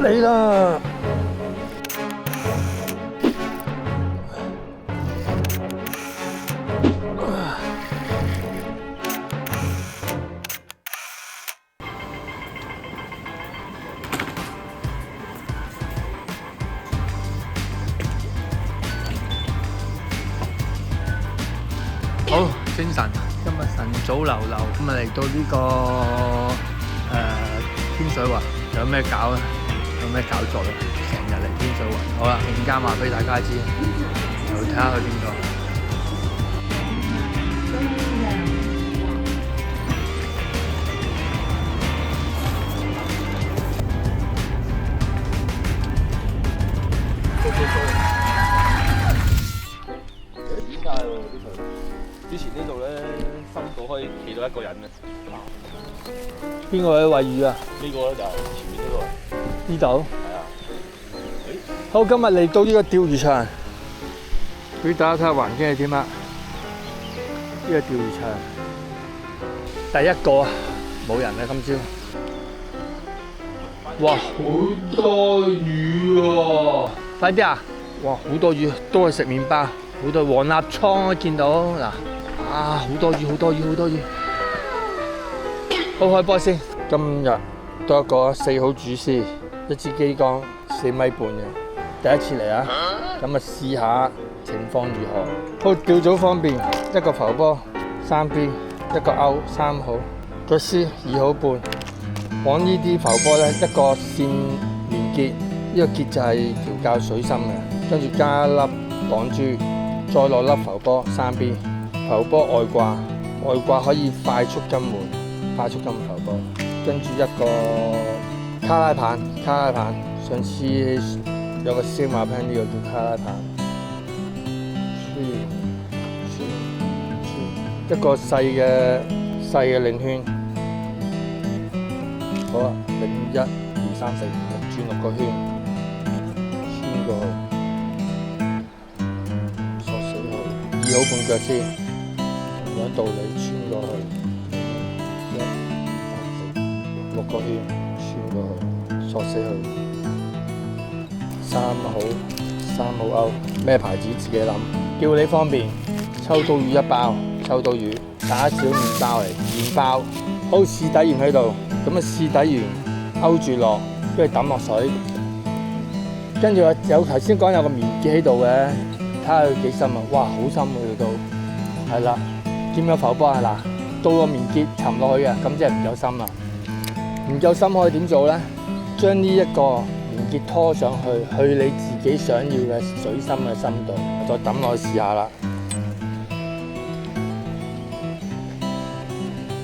嚟啦！好精神，今日晨早流流，咁啊嚟到呢個天水圍，有咩搞啊？有咩搞作啊？成日嚟天水圍，好啦，陣間話俾大家知，又睇下去邊度。之前呢度咧深度可以企到一個人嘅。邊個喺餵魚啊？呢個咧就前面呢個。呢度。係啊。好，今日嚟到呢個釣魚場，俾大家睇下環境係點啊？呢個釣魚場，第一個冇人啊，今朝。哇，好多魚喎！快啲啊！哇，好多魚，都係食麵包，好多黃立倉我見到嗱。啊！好多魚，好多魚，好多魚！好開波先。今日多一個4號主師，一支機桿4.5米嘅，第一次嚟啊！咁啊試下情況如何。好，釣組方面，一個浮波3B，一個鈎3號，個絲2號半。往呢啲浮波咧，一個線連結，呢個結就係調校水深嘅，跟住加一粒擋珠，再落粒浮波3B。浮波外掛，外掛可以快速更換，快速更換浮波。跟住一個卡拉棒，卡拉棒。上次有個燒馬 plan， 呢個叫卡拉棒。一個細嘅領圈。好啊，01、2、3、4、5，轉6個圈，穿過去，鎖死佢，2號半腳先。同樣道理穿過去，1、2、3、4、6個圈穿過去，鎖死佢。3號鈎，咩牌子自己諗。叫你方便，秋刀魚1包，秋刀魚打小麵包嚟，麵包。好，試底完喺度，咁啊試底完勾住落，跟住抌落水。跟住有頭先講有個棉結喺度嘅，睇下佢幾深啊！哇，好深喎條到，係啦。見到浮波啊嗱，到個棉結沉落去嘅，咁即係唔夠深啦。唔夠深可以點做咧？將呢一個棉結拖上去，去你自己想要嘅水深嘅深度，再抌落去試下啦。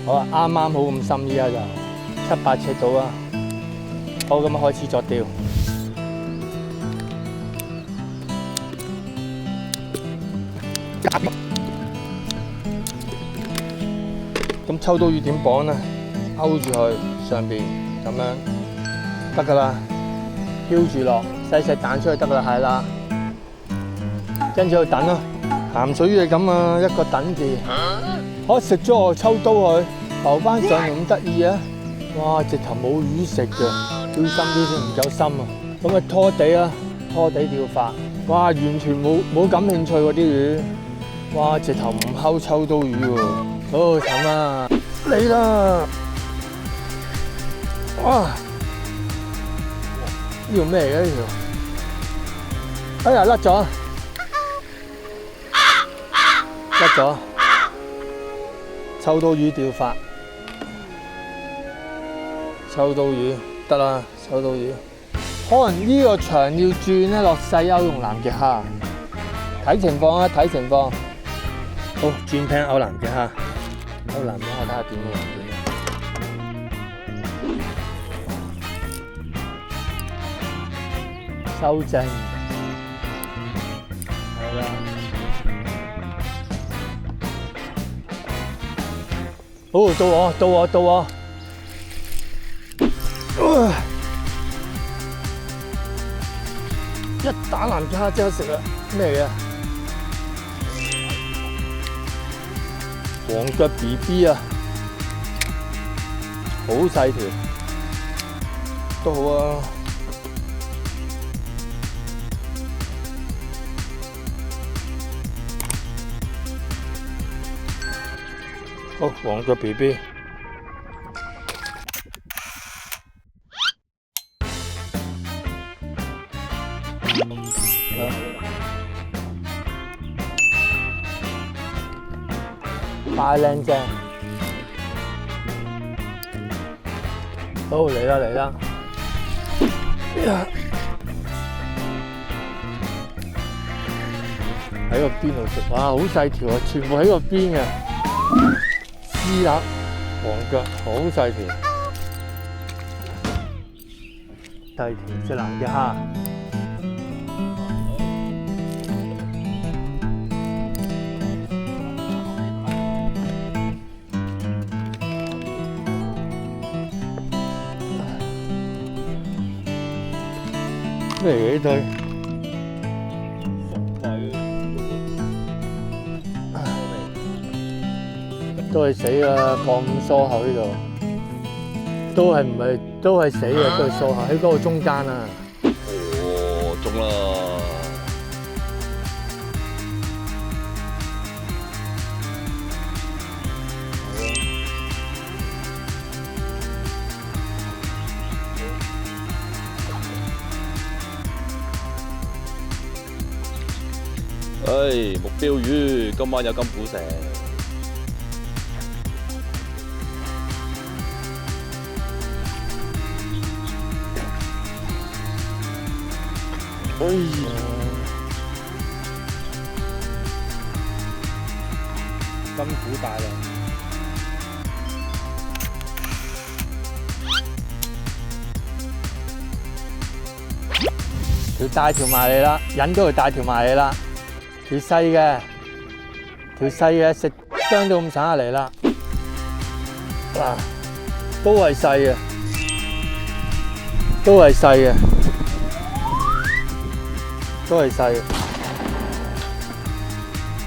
好啊，啱啱好咁深，依家就7、8尺到啦。好，咁開始作釣。咁秋刀魚點綁咧？勾住佢上邊咁樣得噶啦，飄住落，細細彈出去得噶啦，係啦。跟住去等咯，鹹水魚係咁啊，一個等字。我食咗我秋刀佢，浮翻上嚟咁得意啊！哇，直頭冇魚食嘅，釣深啲先唔夠深啊！咁啊拖地啊，拖地釣法，哇，完全冇感興趣喎啲魚，哇，直頭唔睺秋刀魚喎。好慘啊！嚟啦！哇！呢條咩嚟嘅呢條？哎呀，甩咗！甩咗！秋刀魚釣法，秋刀魚得啦，秋刀魚。可能呢個場要轉咧，落細歐用南極蝦，睇情況啊，睇情況。好，轉聽歐南極蝦。好難睇下點嘅環境。修正，係啦。好，到我。一打南極蝦即刻食啦！咩嚟嘅？黃腳 BB 啊，好細條，都好啊。好，黃腳 BB。太靚正，好嚟啦嚟啦！喺個邊度食，哇！好細條啊，全部喺個邊嘅，絲鴨黃腳好細條，細條隻藍嘅蝦。咩嚟嘅呢對？都係死啦！放疏口呢度，都係唔係都係死嘅，都係疏口喺嗰個中間啊！哦，中啦！唉，目標魚今晚有金股食。哎呀！金股大啦！條大條埋嚟啦，引到條大條埋嚟啦。條細嘅食啄到咁上下嚟啦，嗱，都係細嘅，都係細嘅，都係細嘅，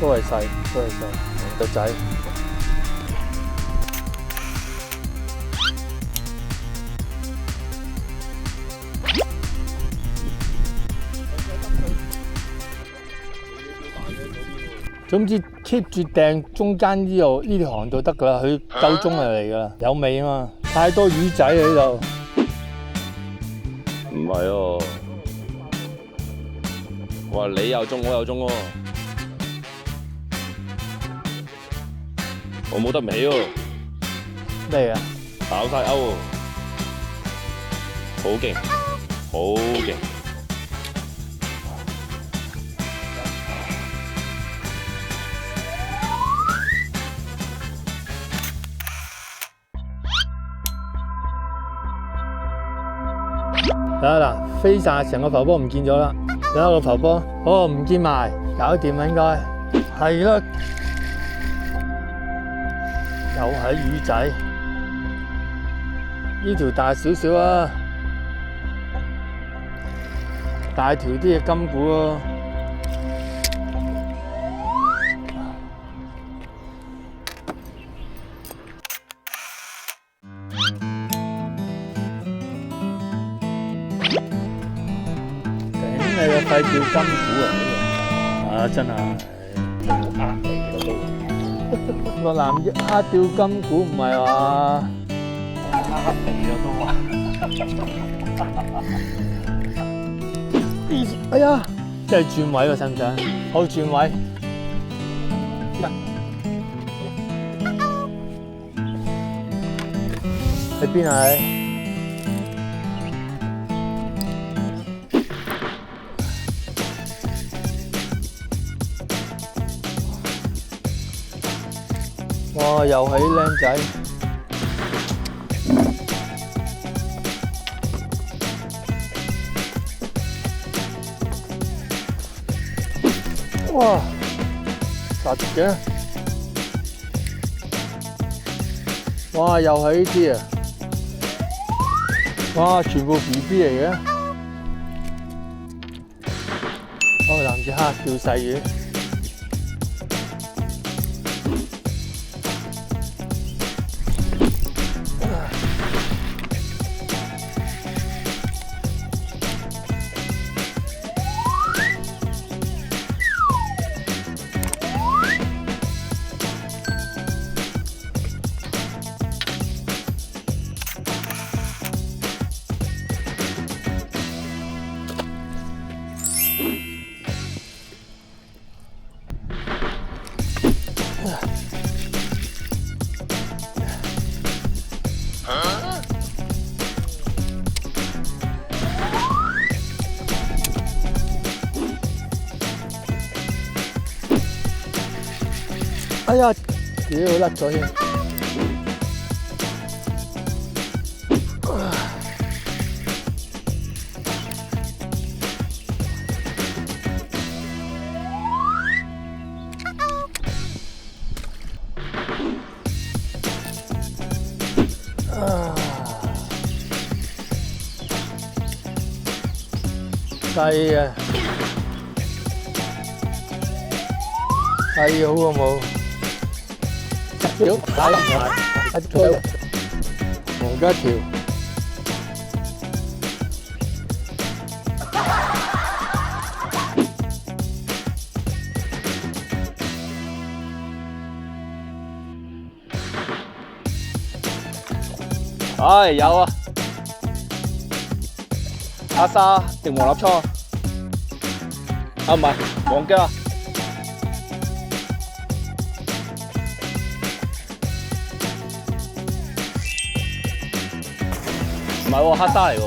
都係細，都係細，個仔。總之 keep 住掟中間呢度呢條航道得㗎啦，佢夠鐘就嚟㗎啦，有味啊嘛！太多魚仔喺度，唔係哦，我話你又中，我又中喎，我冇得尾喎，咩啊？爆晒歐喎，好勁，好勁！睇下嗱，飛晒成個浮波唔見咗啦，睇下個浮波，哦唔見埋，搞掂啦應該，係啦，又係魚仔，呢條大少少啊，大條啲嘅金股咯。你個肺叫金股啊！啊，真係呃你嘅都，個男一蝦釣金股唔係話呃你嘅都啊！哎呀，真係轉位喎，使唔使？好轉位。喺邊啊你？哇！又係啲靚仔，哇！實嘅，哇！又係呢啲啊！哇！全部 BB 嚟嘅，哦，男子蝦叫細魚。哎呀，屌甩咗添。雞啊！雞好過冇？條雞，黃家條。唉，有啊，阿沙定黃立倉啊？唔係黃雞啊！唔係喎，黑沙嚟喎。